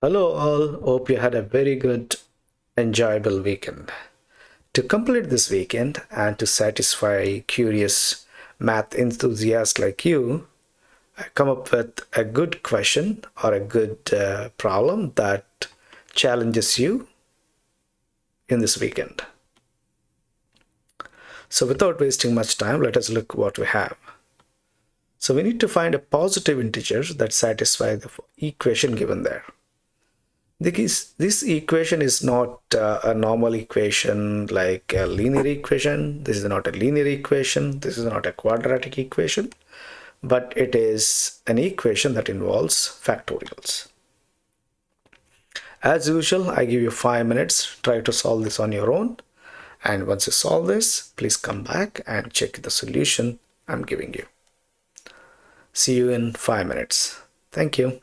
Hello, all. Hope you had a very good, enjoyable weekend. To complete this weekend and to satisfy curious math enthusiasts like you, I come up with a good question or a good problem that challenges you in this weekend. So, without wasting much time, let us look what we have. So, we need to find a positive integer that satisfies the equation given there. This equation is not a normal equation like a linear equation. This is not a linear equation. This is not a quadratic equation, but it is an equation that involves factorials. As usual, I give you 5 minutes. Try to solve this on your own. And once you solve this, please come back and check the solution I'm giving you. See you in 5 minutes. Thank you.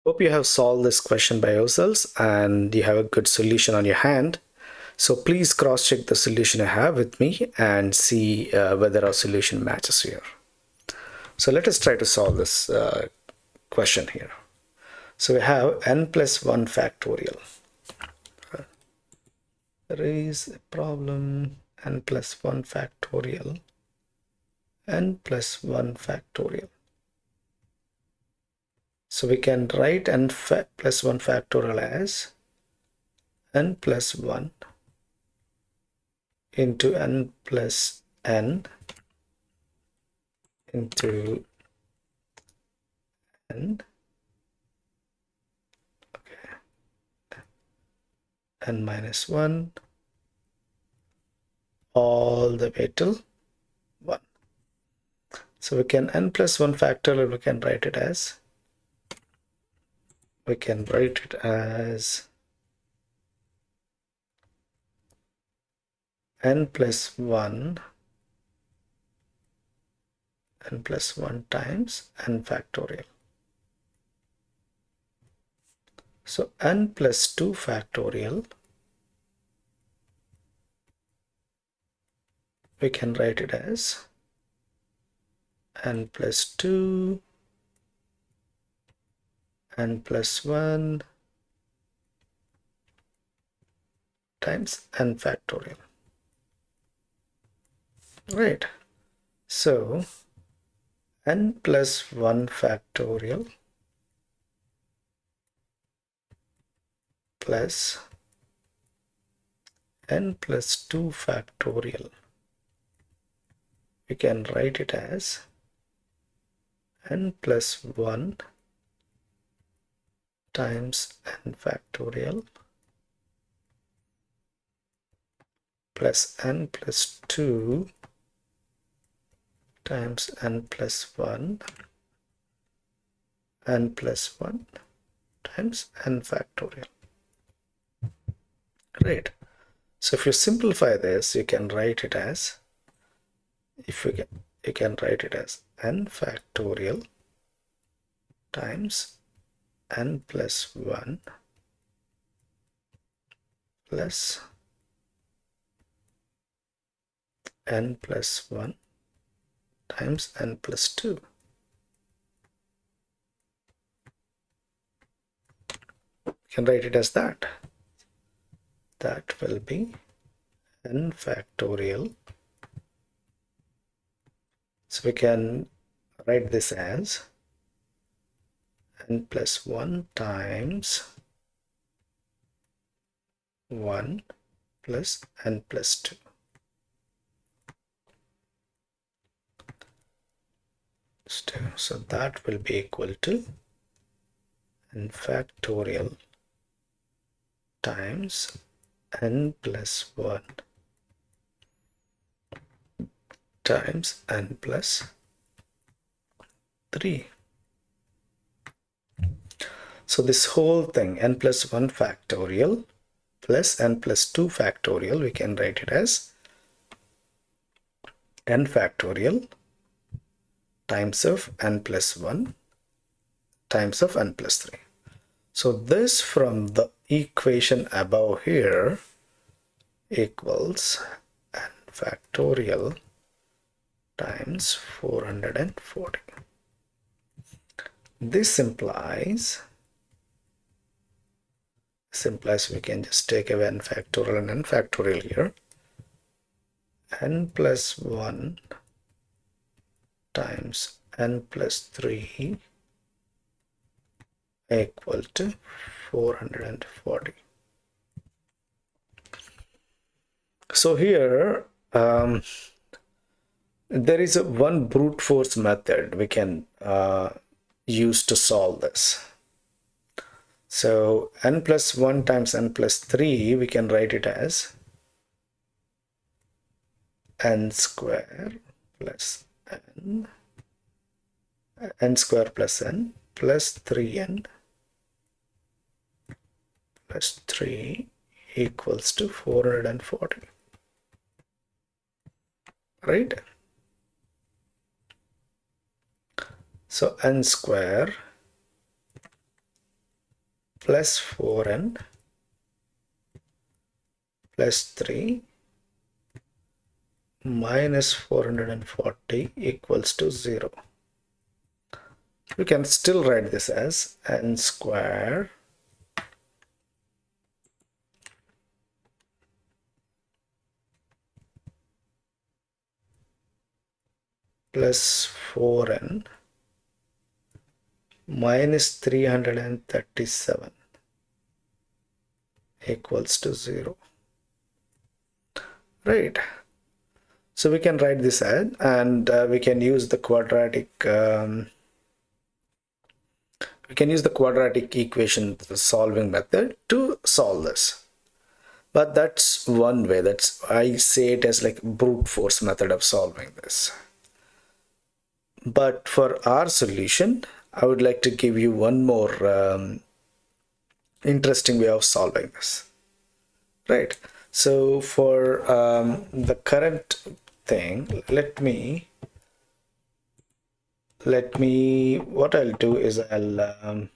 Hope you have solved this question by yourselves and you have a good solution on your hand. So please cross-check the solution I have with me and see whether our solution matches here. So let us try to solve this question here. So we have n plus 1 factorial. There is a problem, n plus 1 factorial, n plus 1 factorial. So we can write n plus 1 factorial as n plus 1 into n plus n into n, okay, n minus 1 all the way till 1. So we can n plus 1 factorial, we can write it as n plus 1 times n factorial. So n plus 2 factorial, we can write it as n plus 2 n plus 1 times n factorial. Right. So n plus 1 factorial plus n plus 2 factorial, we can write it as n plus 1 times n factorial plus n plus 2 times n plus 1 times n factorial. Great. So if you simplify this, you can write it as, you can write it as n factorial times n plus 1 plus n plus 1 times n plus 2. You can write it as that. That will be n factorial. So we can write this as n plus 1 times 1 plus n plus 2. So that will be equal to n factorial times n plus 1 times n plus 3. So this whole thing, n plus 1 factorial plus n plus 2 factorial, we can write it as n factorial times of n plus 1 times of n plus 3. So this from the equation above here equals n factorial times 440. This implies we can just take away n factorial and n factorial here. N plus 1 times n plus 3 equal to 440. So here there is one brute force method we can use to solve this. So n plus 1 times n plus 3, we can write it as n square plus n square plus n plus 3n plus 3 equals to 440. Right? So n square plus 4n plus 3 minus 440 equals to 0. We can still write this as n square plus 4n minus 337 equals to 0. Right? So we can write this as, and we can use the quadratic equation solving method to solve this. But that's one way. I say it as like brute force method of solving this. But for our solution, I would like to give you one more interesting way of solving this. Right? So for the current thing, let me what I'll do is I'll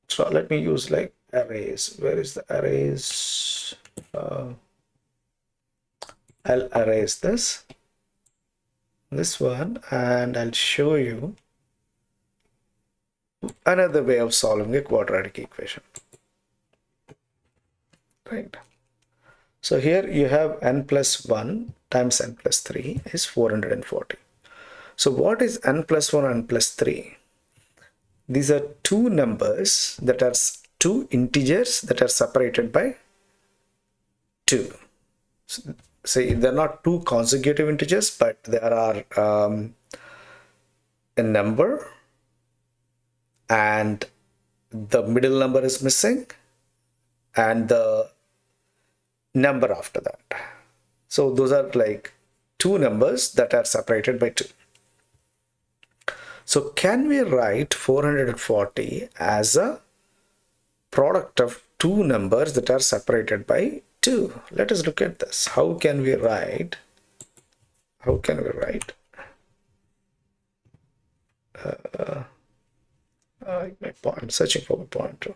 so let me use like arrays. Where is the arrays? I'll erase this one, and I'll show you another way of solving a quadratic equation. Right? So here you have n plus 1 times n plus 3 is 440. So what is n plus 1 and n plus 3? These are two numbers that are two integers that are separated by 2. So, say they're not two consecutive integers, but there are a number and the middle number is missing and the number after that. So those are like two numbers that are separated by 2. So can we write 440 as a product of two numbers that are separated by 2? Let us look at this. How can we write I'm searching for my pointer.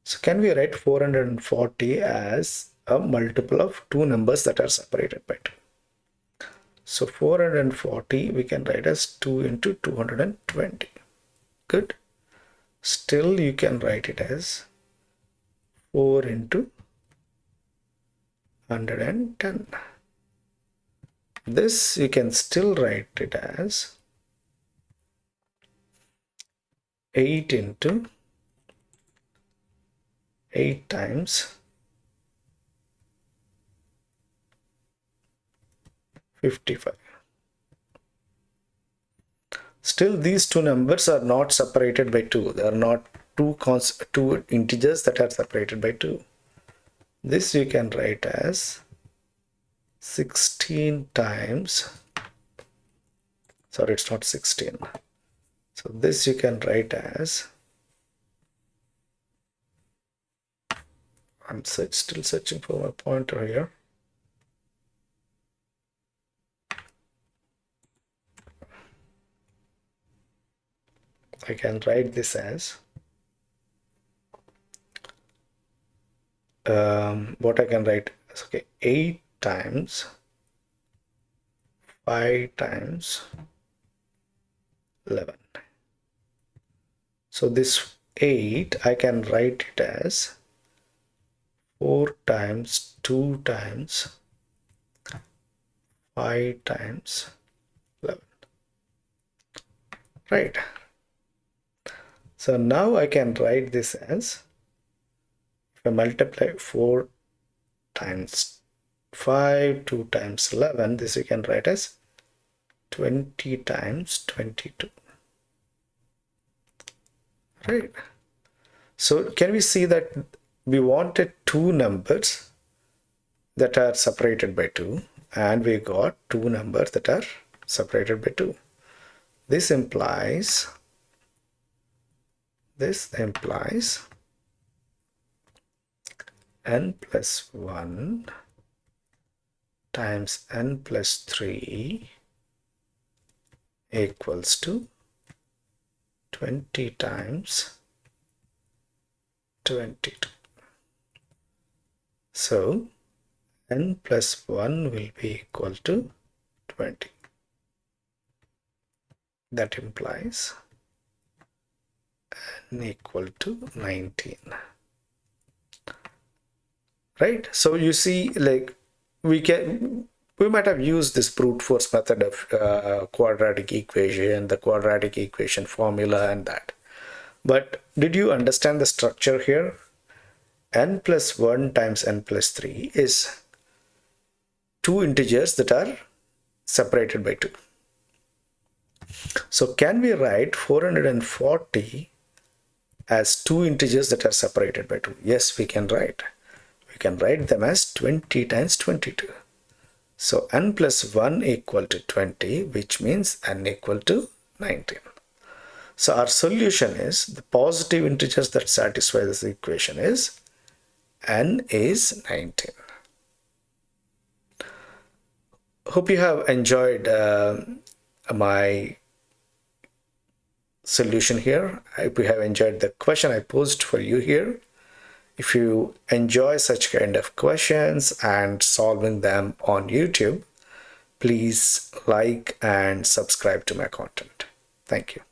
So can we write 440 as a multiple of two numbers that are separated by 2? So 440 we can write as 2 into 220. Good. Still you can write it as 4 into 110. This you can still write it as 8 into 8 times 55. Still these two numbers are not separated by 2. They are not two integers that are separated by 2. This you can write as 16 times, sorry, it's not 16. So this you can write as, I'm still searching for my pointer here. I can write this as what I can write is, okay, 8 times 5 times 11. So this 8, I can write it as 4 times 2 times 5 times 11. Right. So now I can write this as, if I multiply 4 times 5, 2 times 11, this you can write as 20 times 22. Right. So can we see that we wanted two numbers that are separated by 2, and we got two numbers that are separated by 2. This implies n plus 1 times n plus 3 equals to 20 times 22. So n plus 1 will be equal to 20. That implies n equal to 19. Right? So you see, like, we might have used this brute force method of quadratic equation, the quadratic equation formula and that. But did you understand the structure here? N plus 1 times n plus 3 is two integers that are separated by 2. So can we write 440 as two integers that are separated by 2? Yes, we can write. We can write them as 20 times 22. So n plus 1 equal to 20, which means n equal to 19. So our solution is, the positive integers that satisfy this equation is n is 19. Hope you have enjoyed my solution here. I hope you have enjoyed the question I posed for you here. If you enjoy such kind of questions and solving them on YouTube, please like and subscribe to my content. Thank you.